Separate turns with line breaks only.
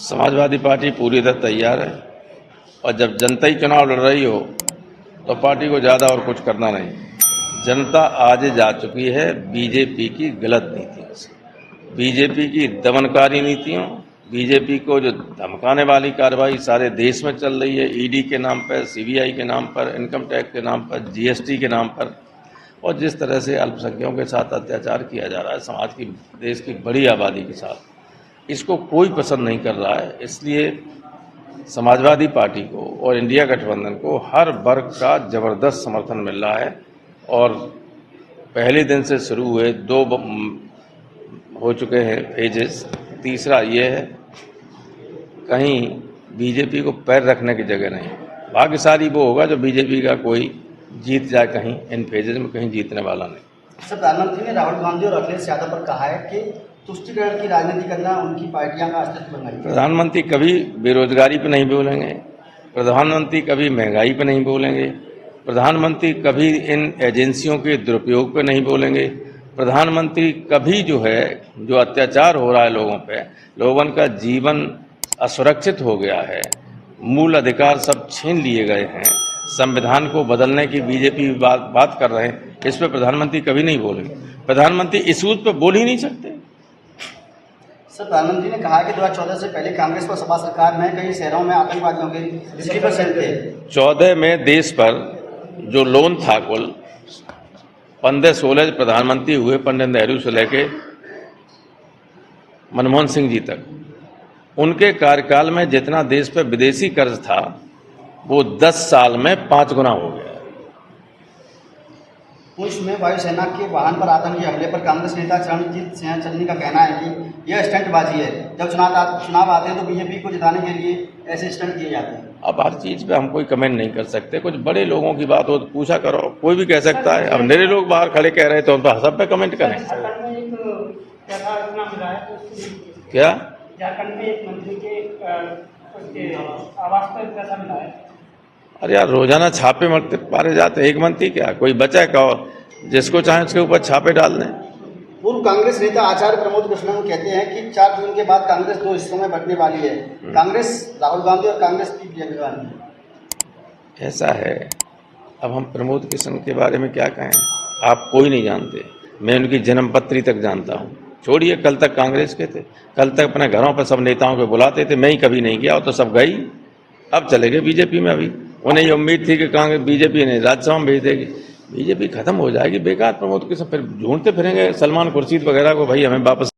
Samajwadi party पूरी तरह तैयार है और जब जनता ही चुनाव लड़ रही हो तो पार्टी को ज़्यादा और कुछ करना नहीं। जनता आज जा चुकी है बीजेपी की गलत नीतियों से, बीजेपी की दमनकारी नीतियों, बीजेपी को जो धमकाने वाली कार्रवाई सारे देश में चल रही है, ईडी के नाम पर, सीबीआई के नाम पर, इनकम टैक्स के नाम पर, जीएसटी के नाम पर, और जिस तरह से अल्पसंख्यकों के साथ अत्याचार किया जा रहा है समाज की, देश की बड़ी आबादी के साथ, इसको कोई पसंद नहीं कर रहा है। इसलिए समाजवादी पार्टी को और इंडिया गठबंधन को हर वर्ग का जबरदस्त समर्थन मिल रहा है और पहले दिन से शुरू हुए 2 हो चुके हैं फेजेस, तीसरा ये है कहीं बीजेपी को पैर रखने की जगह नहीं। भाग्यशाली वो होगा जो बीजेपी का कोई जीत जाए कहीं इन फेजेस में, कहीं जीतने वाला नहीं।
सर, प्रधानमंत्री ने राहुल गांधी और अखिलेश यादव पर कहा है कि तुष्टिकरण की राजनीति करना उनकी पार्टियां का अस्तित्व बनाएगी।
प्रधानमंत्री कभी बेरोजगारी पे नहीं बोलेंगे, प्रधानमंत्री कभी महंगाई पे नहीं बोलेंगे, प्रधानमंत्री कभी इन एजेंसियों के दुरुपयोग पे नहीं बोलेंगे, प्रधानमंत्री कभी जो अत्याचार हो रहा है लोगों पे, लोगों का जीवन असुरक्षित हो गया है, मूल अधिकार सब छीन लिए गए हैं, संविधान को बदलने की बीजेपी बात कर रहे हैं, इस पर प्रधानमंत्री कभी नहीं बोलेंगे। प्रधानमंत्री इस सूद पर बोल ही नहीं सकते।
सर, प्रधानमंत्री ने कहा कि 2014 से पहले कांग्रेस को सपा सरकार में कई शहरों में आतंकवादियों के 3% थे।
14 में देश पर जो लोन था कुल 15-16 प्रधानमंत्री हुए, पंडित नेहरू से लेके मनमोहन सिंह जी तक, उनके कार्यकाल में जितना देश पर विदेशी कर्ज था वो 10 साल में 5 गुना हो गया।
पुंछ में वायुसेना के वाहन पर आतंकी हमले पर कांग्रेस नेता चरणजीत सिंह चन्नी का कहना है कि यह स्टंटबाजी है। जब चुनाव आते हैं तो बीजेपी को जिताने के लिए ऐसे स्टंट किए जाते हैं। अब
हर चीज पे हम कोई कमेंट नहीं कर सकते, कुछ बड़े लोगों की बात हो तो पूछा करो, कोई भी कह सकता है। अब मेरे लोग बाहर खड़े कह रहे तो हम तो सब पे कमेंट करें। क्या
झारखंड में एक मंत्री के आवास पर पैसा मिला है?
अरे यार, रोजाना छापे मारे जाते हैं, एक मंत्री क्या कोई बचा का, जिसको चाहे उसके ऊपर छापे डाल दें।
पूर्व कांग्रेस नेता आचार्य प्रमोद कृष्णन कहते हैं कि 4 जून के बाद कांग्रेस 2 हिस्सों में बंटने वाली है, कांग्रेस राहुल गांधी और कांग्रेस की प्रियंका गांधी।
ऐसा है, अब हम प्रमोद कृष्णन के बारे में क्या कहें, आप कोई नहीं जानते, मैं उनकी जन्मपत्री तक जानता हूँ। छोड़िए, कल तक कांग्रेस के थे, कल तक अपने घरों पर सब नेताओं को बुलाते थे, मैं ही कभी नहीं गया, और तो सब गई, अब चले गए बीजेपी में। अभी उन्हें ये उम्मीद थी कि कांग्रेस बीजेपी ने राज्यसभा में भेज देगी, बीजेपी खत्म हो जाएगी, बेकार प्रमोद कृष्ण फिर ढूंढते फिरेंगे सलमान खुर्शीद वगैरह को, भाई हमें वापस